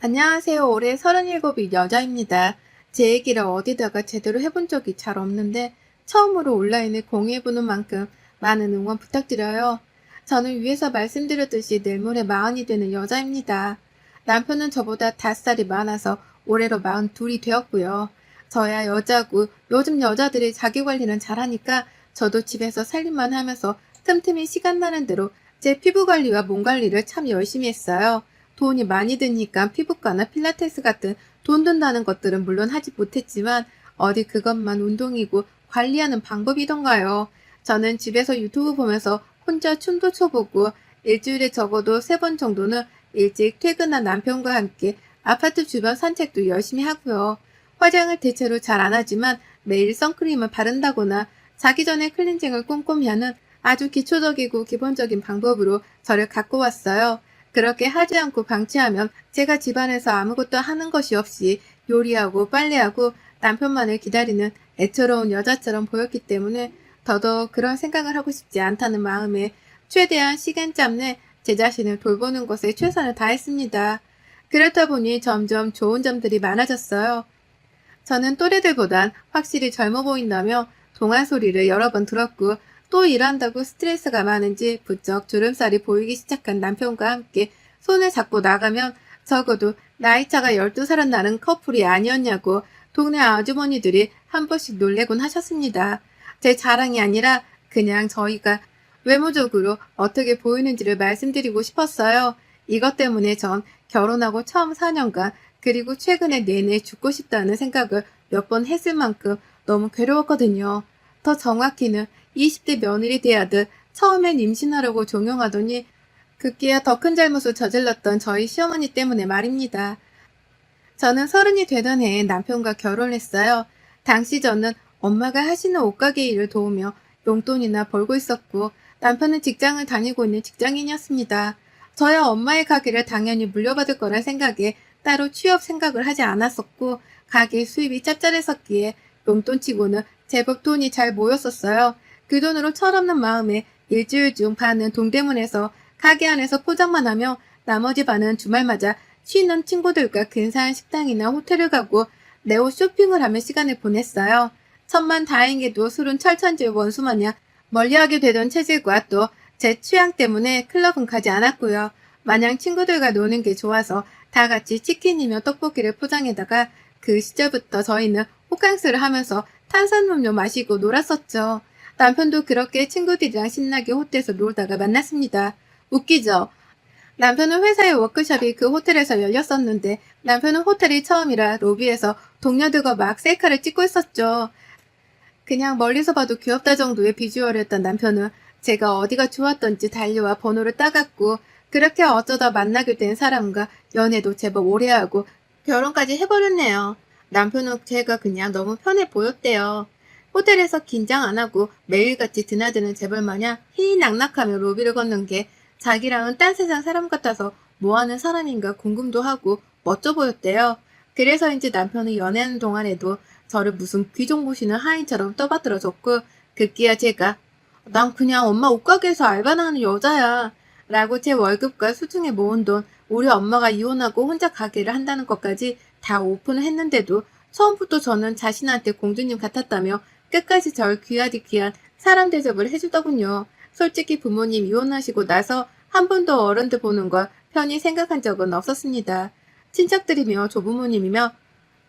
안녕하세요. 올해 37이 여자입니다. 제 얘기를 어디다가 제대로 해본 적이 잘 없는데 처음으로 온라인에 공유해보는 만큼 많은 응원 부탁드려요. 저는 위에서 말씀드렸듯이 내일 모레 40이 되는 여자입니다. 남편은 저보다 5살이 많아서 올해로 42이 되었고요. 저야 여자고 요즘 여자들이 자기관리는 잘하니까 저도 집에서 살림만 하면서 틈틈이 시간 나는 대로 제 피부 관리와 몸 관리를 참 열심히 했어요. 돈이 많이 드니까 피부과나 필라테스 같은 돈 든다는 것들은 물론 하지 못했지만 어디 그것만 운동이고 관리하는 방법이던가요. 저는 집에서 유튜브 보면서 혼자 춤도 춰보고 일주일에 적어도 3번 정도는 일찍 퇴근한 남편과 함께 아파트 주변 산책도 열심히 하고요. 화장을 대체로 잘 안 하지만 매일 선크림을 바른다거나 자기 전에 클렌징을 꼼꼼히 하는 아주 기초적이고 기본적인 방법으로 저를 갖고 왔어요. 그렇게 하지 않고 방치하면 제가 집안에서 아무것도 하는 것이 없이 요리하고 빨래하고 남편만을 기다리는 애처로운 여자처럼 보였기 때문에 더더욱 그런 생각을 하고 싶지 않다는 마음에 최대한 시간짬 내 제 자신을 돌보는 것에 최선을 다했습니다. 그렇다 보니 점점 좋은 점들이 많아졌어요. 저는 또래들보단 확실히 젊어 보인다며 동안 소리를 여러 번 들었고 또 일한다고 스트레스가 많은지 부쩍 주름살이 보이기 시작한 남편과 함께 손을 잡고 나가면 적어도 나이차가 12살은 나는 커플이 아니었냐고 동네 아주머니들이 한 번씩 놀래곤 하셨습니다. 제 자랑이 아니라 그냥 저희가 외모적으로 어떻게 보이는지를 말씀드리고 싶었어요. 이것 때문에 전 결혼하고 처음 4년간 그리고 최근에 내내 죽고 싶다는 생각을 몇 번 했을 만큼 너무 괴로웠거든요. 더 정확히는 20대 며느리 대하듯 처음엔 임신하려고 종용하더니 급기야 더 큰 잘못을 저질렀던 저희 시어머니 때문에 말입니다. 저는 30이 되던 해에 남편과 결혼했어요. 당시 저는 엄마가 하시는 옷가게 일을 도우며 용돈이나 벌고 있었고 남편은 직장을 다니고 있는 직장인이었습니다. 저야 엄마의 가게를 당연히 물려받을 거란 생각에 따로 취업 생각을 하지 않았었고 가게 수입이 짭짤했었기에 용돈치고는 제법 돈이 잘 모였었어요. 그 돈으로 철없는 마음에 일주일 중 반은 동대문에서 가게 안에서 포장만 하며 나머지 반은 주말마다 쉬는 친구들과 근사한 식당이나 호텔을 가고 내 옷 쇼핑을 하며 시간을 보냈어요. 천만다행히도 술은 철천지의 원수 마냥 멀리하게 되던 체질과 또 제 취향 때문에 클럽은 가지 않았고요. 마냥 친구들과 노는 게 좋아서 다 같이 치킨이며 떡볶이를 포장해다가 그 시절부터 저희는 호캉스를 하면서 탄산음료 마시고 놀았었죠. 남편도 그렇게 친구들이랑 신나게 호텔에서 놀다가 만났습니다. 웃기죠? 남편은 회사의 워크숍이 그 호텔에서 열렸었는데 남편은 호텔이 처음이라 로비에서 동료들과 막 셀카를 찍고 있었죠. 그냥 멀리서 봐도 귀엽다 정도의 비주얼이었던 남편은 제가 어디가 좋았던지 달려와 번호를 따갔고 그렇게 어쩌다 만나게 된 사람과 연애도 제법 오래 하고 결혼까지 해버렸네요. 남편은 제가 그냥 너무 편해 보였대요. 호텔에서 긴장 안 하고 매일같이 드나드는 재벌 마냥 희희낙낙하며 로비를 걷는 게 자기랑은 딴 세상 사람 같아서 뭐하는 사람인가 궁금도 하고 멋져 보였대요. 그래서인지 남편은 연애하는 동안에도 저를 무슨 귀족 모시는 하인처럼 떠받들어줬고 급기야 제가 난 그냥 엄마 옷가게에서 알바나 하는 여자야 라고 제 월급과 수중에 모은 돈 우리 엄마가 이혼하고 혼자 가게를 한다는 것까지 다 오픈을 했는데도 처음부터 저는 자신한테 공주님 같았다며 끝까지 절 귀하디 귀한 사람 대접을 해주더군요. 솔직히 부모님 이혼하시고 나서 한 번도 어른들 보는 걸 편히 생각한 적은 없었습니다. 친척들이며 조부모님이며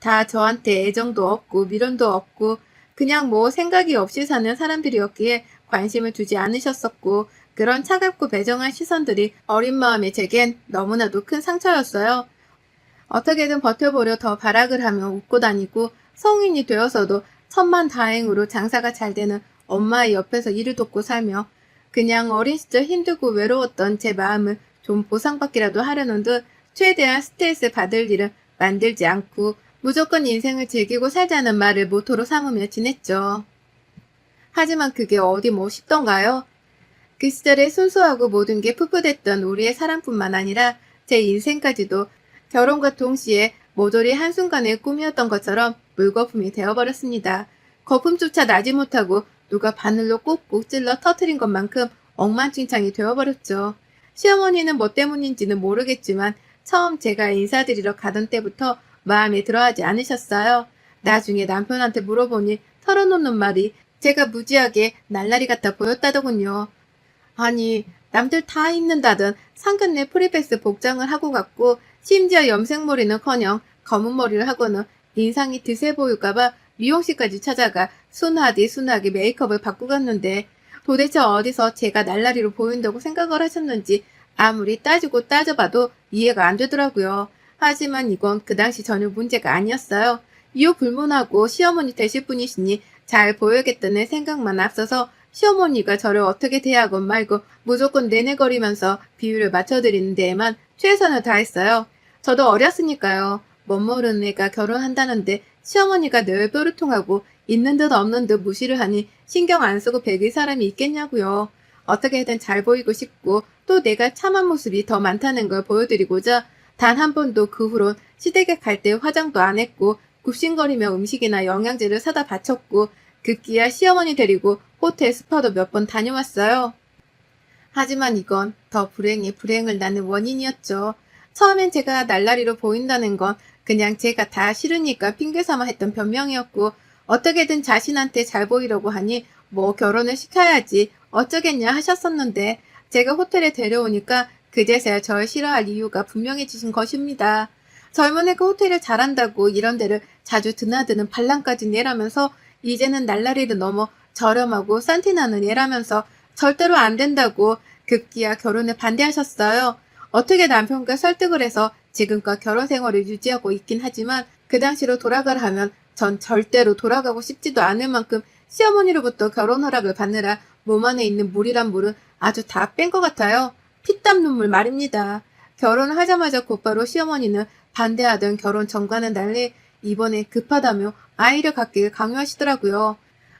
다 저한테 애정도 없고 미련도 없고 그냥 뭐 생각이 없이 사는 사람들이었기에 관심을 두지 않으셨었고 그런 차갑고 배정한 시선들이 어린 마음의 제겐 너무나도 큰 상처였어요. 어떻게든 버텨보려 더 발악을 하며 웃고 다니고 성인이 되어서도 천만다행으로 장사가 잘 되는 엄마의 옆에서 일을 돕고 살며 그냥 어린 시절 힘들고 외로웠던 제 마음을 좀 보상받기라도 하려는 듯 최대한 스트레스 받을 일은 만들지 않고 무조건 인생을 즐기고 살자는 말을 모토로 삼으며 지냈죠. 하지만 그게 어디 뭐 쉽던가요? 그 시절에 순수하고 모든 게 풋풋했던 우리의 사랑뿐만 아니라 제 인생까지도 결혼과 동시에 모조리 한순간의 꿈이었던 것처럼 물거품이 되어버렸습니다. 거품조차 나지 못하고 누가 바늘로 꼭꼭 찔러 터트린 것만큼 엉망진창이 되어버렸죠. 시어머니는 뭐 때문인지는 모르겠지만 처음 제가 인사드리러 가던 때부터 마음에 들어하지 않으셨어요. 나중에 남편한테 물어보니 털어놓는 말이 제가 무지하게 날라리 같아 보였다더군요. 아니, 남들 다 입는다던 상견례 프리패스 복장을 하고 갔고, 심지어 염색머리는커녕 검은 머리를 하고는 인상이 드세 보일까봐 미용실까지 찾아가 순하게 메이크업을 받고 갔는데, 도대체 어디서 제가 날라리로 보인다고 생각을 하셨는지 아무리 따지고 따져봐도 이해가 안 되더라고요. 하지만 이건 그 당시 전혀 문제가 아니었어요. 이후 불문하고 시어머니 되실 분이시니 잘 보여야겠다는 생각만 앞서서 시어머니가 저를 어떻게 대하건 말고 무조건 내내거리면서 비율을 맞춰드리는 데에만 최선을 다했어요. 저도 어렸으니까요. 멋 모르는 애가 결혼한다는데 시어머니가 늘 뾰루통하고 있는 듯 없는 듯 무시를 하니 신경 안 쓰고 배길 사람이 있겠냐고요. 어떻게든 잘 보이고 싶고 또 내가 참한 모습이 더 많다는 걸 보여드리고자 단 한 번도 그 후론 시댁에 갈 때 화장도 안 했고 굽신거리며 음식이나 영양제를 사다 바쳤고 급기야 시어머니 데리고 호텔 스파도 몇 번 다녀왔어요. 하지만 이건 더 불행에 불행을 낳는 원인이었죠. 처음엔 제가 날라리로 보인다는 건 그냥 제가 다 싫으니까 핑계삼아 했던 변명이었고 어떻게든 자신한테 잘 보이려고 하니 뭐 결혼을 시켜야지 어쩌겠냐 하셨었는데 제가 호텔에 데려오니까 그제서야 절 싫어할 이유가 분명해지신 것입니다. 젊은 애가 호텔을 잘한다고 이런 데를 자주 드나드는 반란까지 내라면서 이제는 날라리를 넘어 저렴하고 산티나는 애라면서 절대로 안 된다고 급기야 결혼을 반대하셨어요. 어떻게 남편과 설득을 해서 지금껏 결혼 생활을 유지하고 있긴 하지만 그 당시로 돌아가라 하면 전 절대로 돌아가고 싶지도 않을 만큼 시어머니로부터 결혼 허락을 받느라 몸 안에 있는 물이란 물은 아주 다 뺀 것 같아요. 피땀 눈물 말입니다. 결혼을 하자마자 곧바로 시어머니는 반대하던 결혼 전과는 달리 이번에 급하다며 아이를 갖기를 강요하시더라고요.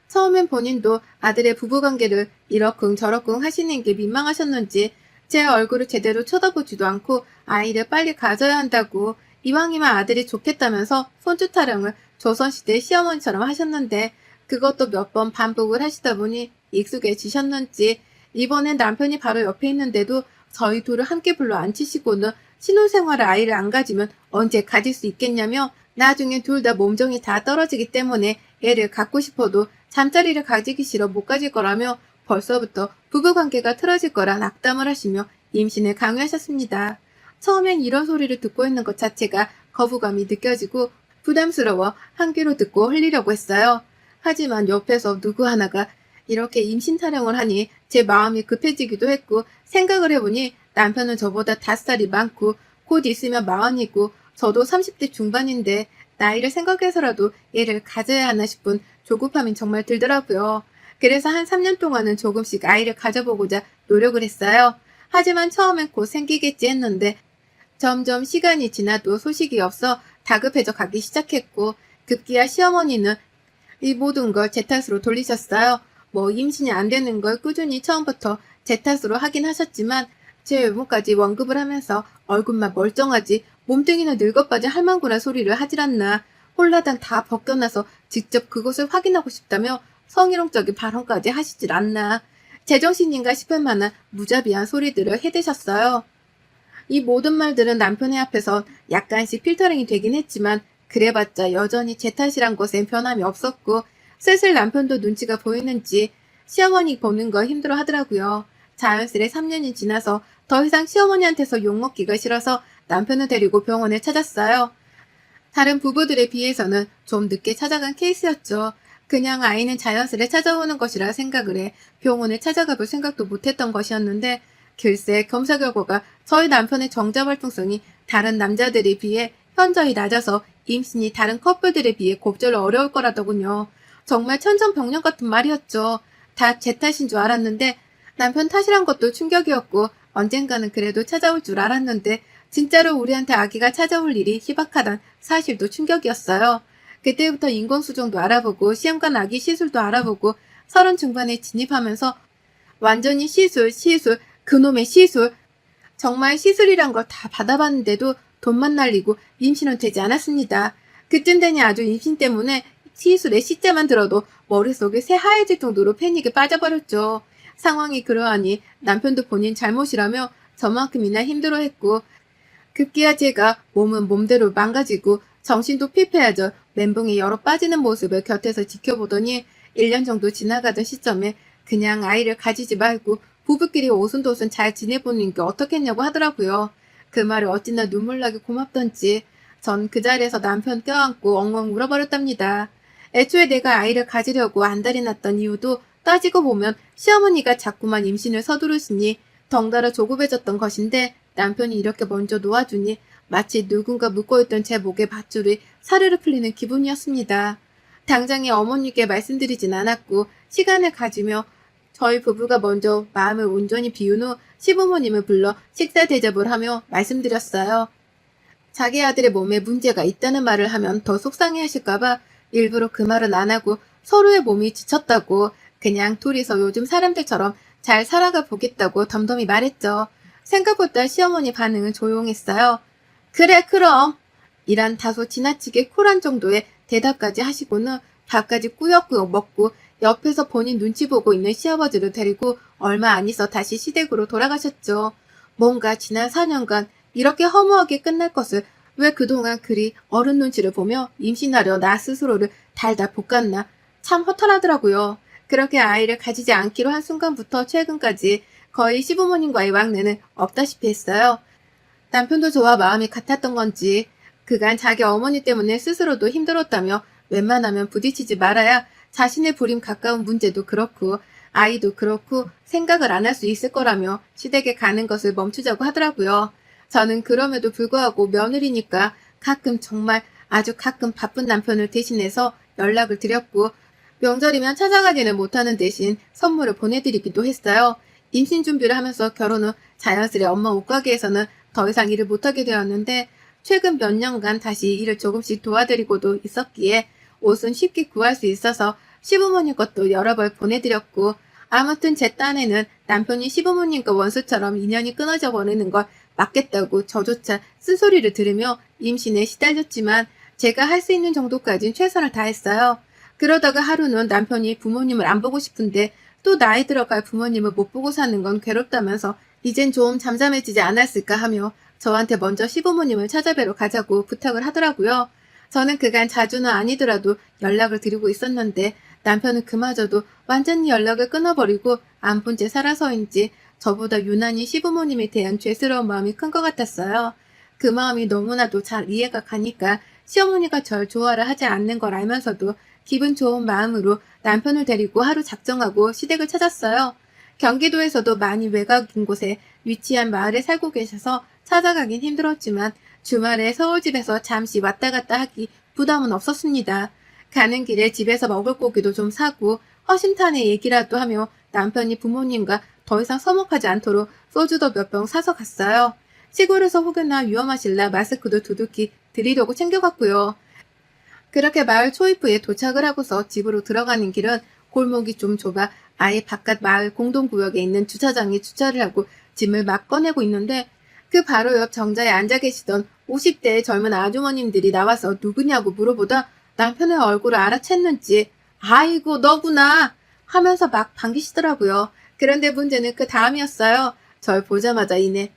처음엔 본인도 아들의 부부관계를 이러쿵 저러쿵 하시는 게 민망하셨는지 제 얼굴을 제대로 쳐다보지도 않고 아이를 빨리 가져야 한다고 이왕이면 아들이 좋겠다면서 손주 타령을 조선시대 시어머니처럼 하셨는데 그것도 몇 번 반복을 하시다 보니 익숙해지셨는지 이번엔 남편이 바로 옆에 있는데도 저희 둘을 함께 불러 앉히시고는 신혼생활에 아이를 안 가지면 언제 가질 수 있겠냐며 나중에 둘 다 몸종이 다 떨어지기 때문에 애를 갖고 싶어도 잠자리를 가지기 싫어 못 가질 거라며 벌써부터 부부관계가 틀어질 거란 악담을 하시며 임신을 강요하셨습니다. 처음엔 이런 소리를 듣고 있는 것 자체가 거부감이 느껴지고 부담스러워 한 귀로 듣고 흘리려고 했어요. 하지만 옆에서 누구 하나가 이렇게 임신 타령을 하니 제 마음이 급해지기도 했고 생각을 해보니 남편은 저보다 5살이 많고 곧 있으면 40이고 저도 30대 중반인데 나이를 생각해서라도 애를 가져야 하나 싶은 조급함이 정말 들더라고요. 그래서 한 3년 동안은 조금씩 아이를 가져보고자 노력을 했어요. 하지만 처음엔 곧 생기겠지 했는데 점점 시간이 지나도 소식이 없어 다급해져 가기 시작했고 급기야 시어머니는 이 모든 걸 제 탓으로 돌리셨어요. 뭐 임신이 안 되는 걸 꾸준히 처음부터 제 탓으로 하긴 하셨지만 제 외모까지 언급을 하면서 얼굴만 멀쩡하지 몸뚱이는 늙어빠진 할망구나 소리를 하질 않나. 홀라당 다 벗겨나서 직접 그것을 확인하고 싶다며 성희롱적인 발언까지 하시질 않나. 제정신인가 싶을 만한 무자비한 소리들을 해대셨어요. 이 모든 말들은 남편의 앞에서 약간씩 필터링이 되긴 했지만 그래봤자 여전히 제 탓이란 것엔 변함이 없었고 슬슬 남편도 눈치가 보이는지 시어머니 보는 거 힘들어 하더라고요. 자연스레 3년이 지나서 더 이상 시어머니한테서 욕먹기가 싫어서 남편을 데리고 병원을 찾았어요. 다른 부부들에 비해서는 좀 늦게 찾아간 케이스였죠. 그냥 아이는 자연스레 찾아오는 것이라 생각을 해 병원을 찾아가 볼 생각도 못했던 것이었는데 글쎄 검사 결과가 저희 남편의 정자 활동성이 다른 남자들에 비해 현저히 낮아서 임신이 다른 커플들에 비해 곱절로 어려울 거라더군요. 정말 천천병력 같은 말이었죠. 다 제 탓인 줄 알았는데 남편 탓이란 것도 충격이었고 언젠가는 그래도 찾아올 줄 알았는데 진짜로 우리한테 아기가 찾아올 일이 희박하단 사실도 충격이었어요. 그때부터 인공수정도 알아보고 시험관 아기 시술도 알아보고 30 중반에 진입하면서 완전히 시술, 그놈의 시술. 정말 시술이란 걸 다 받아봤는데도 돈만 날리고 임신은 되지 않았습니다. 그쯤 되니 아주 임신 때문에 시술의 시자만 들어도 머릿속에 새하얘질 정도로 패닉에 빠져버렸죠. 상황이 그러하니 남편도 본인 잘못이라며 저만큼이나 힘들어했고 급기야 제가 몸은 몸대로 망가지고 정신도 피폐해져 멘붕이 여러 빠지는 모습을 곁에서 지켜보더니 1년 정도 지나가던 시점에 그냥 아이를 가지지 말고 부부끼리 오순도순 잘 지내보는 게 어떻겠냐고 하더라고요. 그 말을 어찌나 눈물나게 고맙던지 전 그 자리에서 남편 껴안고 엉엉 울어버렸답니다. 애초에 내가 아이를 가지려고 안달이 났던 이유도 따지고 보면 시어머니가 자꾸만 임신을 서두르시니 덩달아 조급해졌던 것인데 남편이 이렇게 먼저 놓아주니 마치 누군가 묶어있던 제 목의 밧줄이 사르르 풀리는 기분이었습니다. 당장에 어머니께 말씀드리진 않았고 시간을 가지며 저희 부부가 먼저 마음을 온전히 비운 후 시부모님을 불러 식사 대접을 하며 말씀드렸어요. 자기 아들의 몸에 문제가 있다는 말을 하면 더 속상해 하실까봐 일부러 그 말은 안 하고 서로의 몸이 지쳤다고 그냥 둘이서 요즘 사람들처럼 잘 살아가 보겠다고 덤덤히 말했죠. 생각보다 시어머니 반응은 조용했어요. 그래 그럼 이란 다소 지나치게 쿨한 정도의 대답까지 하시고는 밥까지 꾸역꾸역 먹고 옆에서 본인 눈치 보고 있는 시아버지를 데리고 얼마 안 있어 다시 시댁으로 돌아가셨죠. 뭔가 지난 4년간 이렇게 허무하게 끝날 것을 왜 그동안 그리 어른 눈치를 보며 임신하려 나 스스로를 달달 볶았나 참 허탈하더라고요. 그렇게 아이를 가지지 않기로 한 순간부터 최근까지 거의 시부모님과의 왕래는 없다시피 했어요. 남편도 저와 마음이 같았던 건지 그간 자기 어머니 때문에 스스로도 힘들었다며 웬만하면 부딪히지 말아야 자신의 불임 가까운 문제도 그렇고 아이도 그렇고 생각을 안 할 수 있을 거라며 시댁에 가는 것을 멈추자고 하더라고요. 저는 그럼에도 불구하고 며느리니까 가끔 정말 아주 가끔 바쁜 남편을 대신해서 연락을 드렸고 명절이면 찾아가지는 못하는 대신 선물을 보내드리기도 했어요. 임신 준비를 하면서 결혼 후 자연스레 엄마 옷가게에서는 더 이상 일을 못하게 되었는데 최근 몇 년간 다시 일을 조금씩 도와드리고도 있었기에 옷은 쉽게 구할 수 있어서 시부모님 것도 여러 벌 보내드렸고 아무튼 제 딴에는 남편이 시부모님과 원수처럼 인연이 끊어져 버리는 걸 막겠다고 저조차 쓴소리를 들으며 임신에 시달렸지만 제가 할 수 있는 정도까진 최선을 다했어요. 그러다가 하루는 남편이 부모님을 안 보고 싶은데 또 나이 들어갈 부모님을 못 보고 사는 건 괴롭다면서 이젠 좀 잠잠해지지 않았을까 하며 저한테 먼저 시부모님을 찾아뵈러 가자고 부탁을 하더라고요. 저는 그간 자주는 아니더라도 연락을 드리고 있었는데 남편은 그마저도 완전히 연락을 끊어버리고 안 본 채 살아서인지 저보다 유난히 시부모님에 대한 죄스러운 마음이 큰 것 같았어요. 그 마음이 너무나도 잘 이해가 가니까 시어머니가 절 좋아를 하지 않는 걸 알면서도 기분 좋은 마음으로 남편을 데리고 하루 작정하고 시댁을 찾았어요. 경기도에서도 많이 외곽인 곳에 위치한 마을에 살고 계셔서 찾아가긴 힘들었지만 주말에 서울집에서 잠시 왔다 갔다 하기 부담은 없었습니다. 가는 길에 집에서 먹을 고기도 좀 사고 허심탄회 얘기라도 하며 남편이 부모님과 더 이상 서먹하지 않도록 소주도 몇 병 사서 갔어요. 시골에서 혹여나 위험하실라 마스크도 두둑히 드리려고 챙겨갔고요. 그렇게 마을 초입부에 도착을 하고서 집으로 들어가는 길은 골목이 좀 좁아 아예 바깥 마을 공동구역에 있는 주차장에 주차를 하고 짐을 막 꺼내고 있는데 그 바로 옆 정자에 앉아 계시던 50대의 젊은 아주머님들이 나와서 누구냐고 물어보다 남편의 얼굴을 알아챘는지 아이고 너구나 하면서 막 반기시더라고요. 그런데 문제는 그 다음이었어요. 절 보자마자 이내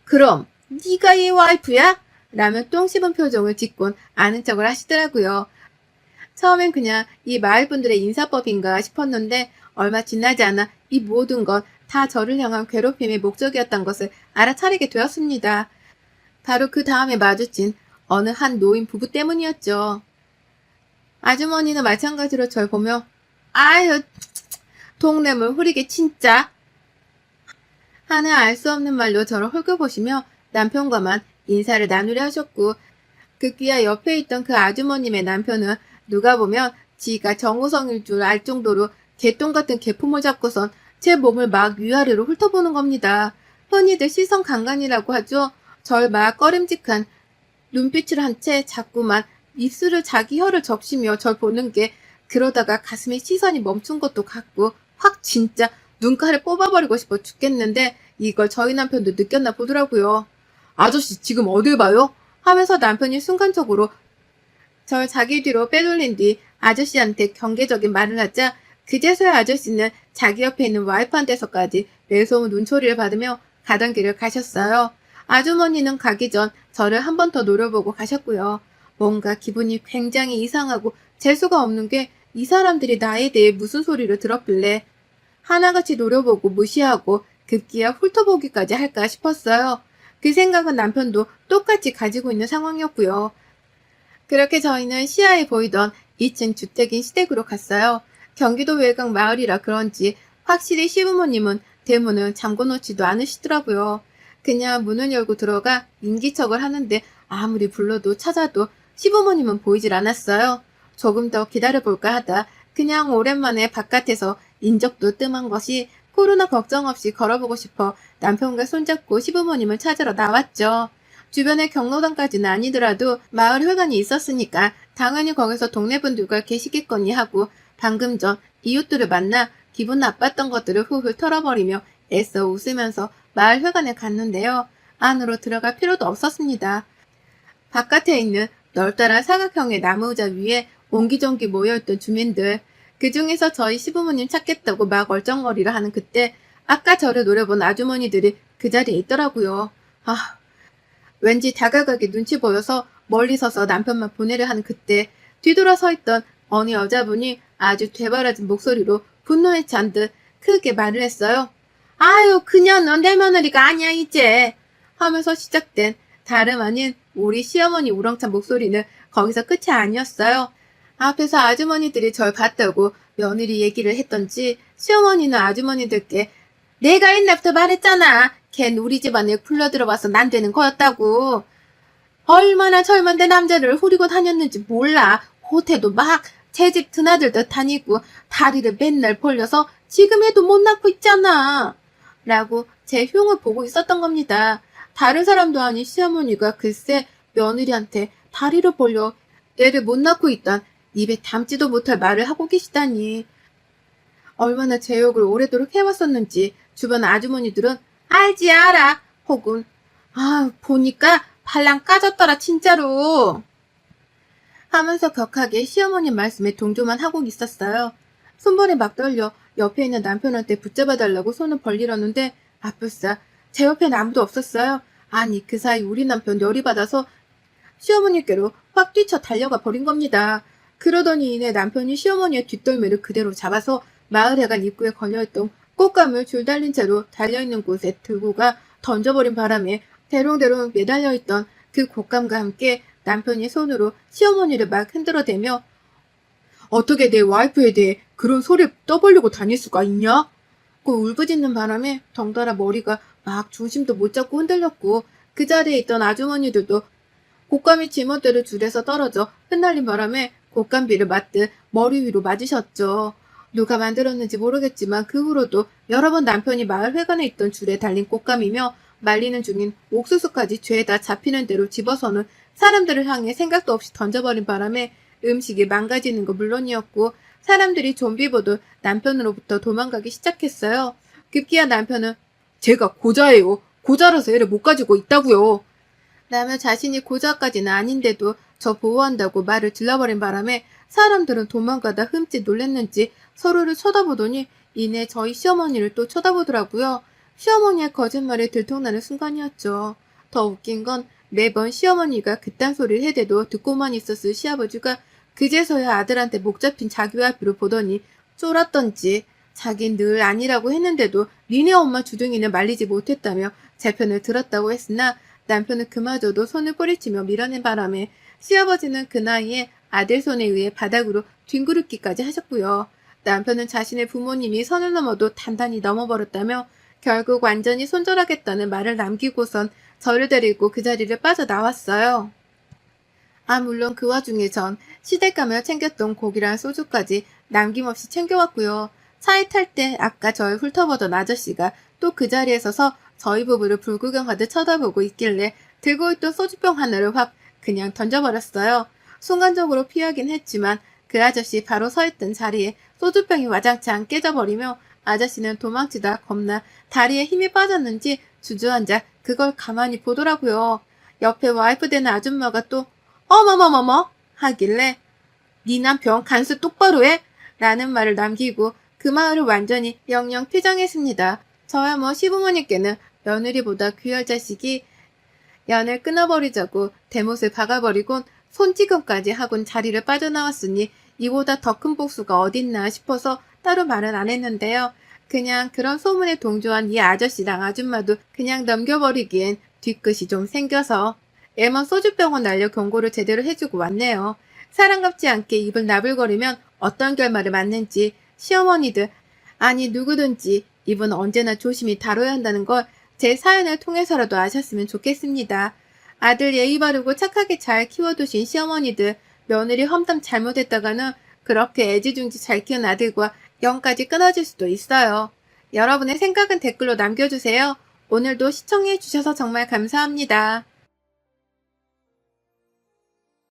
그럼 네가 얘 와이프야? 라며 똥 씹은 표정을 짓곤 아는 척을 하시더라고요. 처음엔 그냥 이 마을분들의 인사법인가 싶었는데 얼마 지나지 않아 이 모든 건 다 저를 향한 괴롭힘의 목적이었던 것을 알아차리게 되었습니다. 바로 그 다음에 마주친 어느 한 노인 부부 때문이었죠. 아주머니는 마찬가지로 절 보며 아유 동네물 흐리게 진짜 하나 알 수 없는 말로 저를 홀겨보시며 남편과만 인사를 나누려 하셨고 급기야 옆에 있던 그 아주머님의 남편은 누가 보면 지가 정우성일 줄 알 정도로 개똥 같은 개품을 잡고선 제 몸을 막 위아래로 훑어보는 겁니다. 흔히들 시선 강간이라고 하죠. 절 막 꺼림직한 눈빛을 한 채 자꾸만 입술을 자기 혀를 적시며 절 보는 게 그러다가 가슴에 시선이 멈춘 것도 같고 확 진짜 눈가를 뽑아버리고 싶어 죽겠는데 이걸 저희 남편도 느꼈나 보더라고요. 아저씨 지금 어딜 봐요? 하면서 남편이 순간적으로 절 자기 뒤로 빼돌린 뒤 아저씨한테 경계적인 말을 하자 그제서야 아저씨는 자기 옆에 있는 와이프한테서까지 매서운 눈초리를 받으며 가던 길을 가셨어요. 아주머니는 가기 전 저를 한 번 더 노려보고 가셨고요. 뭔가 기분이 굉장히 이상하고 재수가 없는 게 이 사람들이 나에 대해 무슨 소리를 들었길래 하나같이 노려보고 무시하고 급기야 훑어보기까지 할까 싶었어요. 그 생각은 남편도 똑같이 가지고 있는 상황이었고요. 그렇게 저희는 시야에 보이던 2층 주택인 시댁으로 갔어요. 경기도 외곽 마을이라 그런지 확실히 시부모님은 대문을 잠궈놓지도 않으시더라고요. 그냥 문을 열고 들어가 인기척을 하는데 아무리 불러도 찾아도 시부모님은 보이질 않았어요. 조금 더 기다려볼까 하다 그냥 오랜만에 바깥에서 인적도 뜸한 것이 코로나 걱정 없이 걸어보고 싶어 남편과 손잡고 시부모님을 찾으러 나왔죠. 주변에 경로당까지는 아니더라도 마을 회관이 있었으니까 당연히 거기서 동네 분들과 계시겠거니 하고 방금 전 이웃들을 만나 기분 나빴던 것들을 훌훌 털어버리며 애써 웃으면서 마을 회관에 갔는데요. 안으로 들어갈 필요도 없었습니다. 바깥에 있는 널따란 사각형의 나무 의자 위에 옹기종기 모여있던 주민들, 그 중에서 저희 시부모님 찾겠다고 막 얼쩡거리려 하는 그때 아까 저를 노려본 아주머니들이 그 자리에 있더라고요. 왠지 다가가게 눈치 보여서 멀리 서서 남편만 보내려 하는 그때 뒤돌아 서 있던 어느 여자분이 아주 되바라진 목소리로 분노에 찬 듯 크게 말을 했어요. 아유, 그녀는 내 며느리가 아니야 이제 하면서 시작된 다름 아닌 우리 시어머니 우렁찬 목소리는 거기서 끝이 아니었어요. 앞에서 아주머니들이 절 봤다고 며느리 얘기를 했던지 시어머니는 아주머니들께 내가 옛날부터 말했잖아. 걘 우리 집안에 굴러들어와서 난 되는 거였다고. 얼마나 젊은데 남자를 후리고 다녔는지 몰라. 호태도 막 제 집 드나들듯 다니고 다리를 맨날 벌려서 지금 애도 못 낳고 있잖아. 라고 제 흉을 보고 있었던 겁니다. 다른 사람도 아닌 시어머니가 글쎄 며느리한테 다리를 벌려 애를 못 낳고 있단 입에 담지도 못할 말을 하고 계시다니. 얼마나 제 욕을 오래도록 해왔었는지 주변 아주머니들은 알지 알아 혹은 보니까 발랑 까졌더라 진짜로 하면서 격하게 시어머님 말씀에 동조만 하고 있었어요. 손발이 막 떨려 옆에 있는 남편한테 붙잡아달라고 손을 벌리려는데 아뿔싸 제 옆에는 아무도 없었어요. 아니 그 사이 우리 남편 열이 받아서 시어머니께로 확 뛰쳐 달려가 버린 겁니다. 그러더니 이내 남편이 시어머니의 뒷덜미를 그대로 잡아서 마을회관 입구에 걸려있던 꽃감을 줄 달린 채로 달려있는 곳에 들고 가 던져버린 바람에 대롱대롱 매달려있던 그 꽃감과 함께 남편이 손으로 시어머니를 막 흔들어대며 어떻게 내 와이프에 대해 그런 소리를 떠벌리고 다닐 수가 있냐? 그 울부짖는 바람에 덩달아 머리가 막 중심도 못 잡고 흔들렸고 그 자리에 있던 아주머니들도 곶감이 지멋대로 줄에서 떨어져 흩날린 바람에 곶감비를 맞듯 머리 위로 맞으셨죠. 누가 만들었는지 모르겠지만 그 후로도 여러 번 남편이 마을 회관에 있던 줄에 달린 곶감이며 말리는 중인 옥수수까지 죄다 잡히는 대로 집어서는 사람들을 향해 생각도 없이 던져버린 바람에 음식이 망가지는 거 물론이었고 사람들이 좀비 보듯 남편으로부터 도망가기 시작했어요. 급기야 남편은 제가 고자예요. 고자라서 애를 못 가지고 있다고요. 라며 자신이 고자까지는 아닌데도 저 보호한다고 말을 질러버린 바람에 사람들은 도망가다 흠칫 놀랬는지 서로를 쳐다보더니 이내 저희 시어머니를 또 쳐다보더라고요. 시어머니의 거짓말이 들통나는 순간이었죠. 더 웃긴 건 매번 시어머니가 그딴 소리를 해대도 듣고만 있었을 시아버지가 그제서야 아들한테 목 잡힌 자기 와이프를 보더니 쫄았던지 자긴 늘 아니라고 했는데도 니네 엄마 주둥이는 말리지 못했다며 제 편을 들었다고 했으나 남편은 그마저도 손을 뿌리치며 밀어낸 바람에 시아버지는 그 나이에 아들 손에 의해 바닥으로 뒹구르기까지 하셨고요. 남편은 자신의 부모님이 선을 넘어도 단단히 넘어버렸다며 결국 완전히 손절하겠다는 말을 남기고선 저를 데리고 그 자리를 빠져나왔어요. 물론 그 와중에 전 시댁 가며 챙겼던 고기랑 소주까지 남김없이 챙겨왔고요. 차에 탈 때 아까 절 훑어보던 아저씨가 또 그 자리에 서서 저희 부부를 불구경하듯 쳐다보고 있길래 들고 있던 소주병 하나를 확 그냥 던져버렸어요. 순간적으로 피하긴 했지만 그 아저씨 바로 서있던 자리에 소주병이 와장창 깨져버리며 아저씨는 도망치다 겁나 다리에 힘이 빠졌는지 주저앉아 그걸 가만히 보더라고요. 옆에 와이프 되는 아줌마가 또 어머머머머 하길래 네 남편 간수 똑바로 해? 라는 말을 남기고 그 마을을 완전히 영영 피정했습니다. 저야 뭐 시부모님께는 며느리보다 귀할 자식이 연을 끊어버리자고 대못을 박아버리곤 손찌검까지 하곤 자리를 빠져나왔으니 이보다 더 큰 복수가 어딨나 싶어서 따로 말은 안 했는데요. 그냥 그런 소문에 동조한 이 아저씨랑 아줌마도 그냥 넘겨버리기엔 뒤끝이 좀 생겨서 애먼 소주병원 날려 경고를 제대로 해주고 왔네요. 사랑답지 않게 입을 나불거리면 어떤 결말을 맞는지 시어머니들 아니 누구든지 입은 언제나 조심히 다뤄야 한다는 걸 제 사연을 통해서라도 아셨으면 좋겠습니다. 아들 예의 바르고 착하게 잘 키워두신 시어머니들 며느리 험담 잘못했다가는 그렇게 애지중지 잘 키운 아들과 영까지 끊어질 수도 있어요. 여러분의 생각은 댓글로 남겨주세요. 오늘도 시청해주셔서 정말 감사합니다.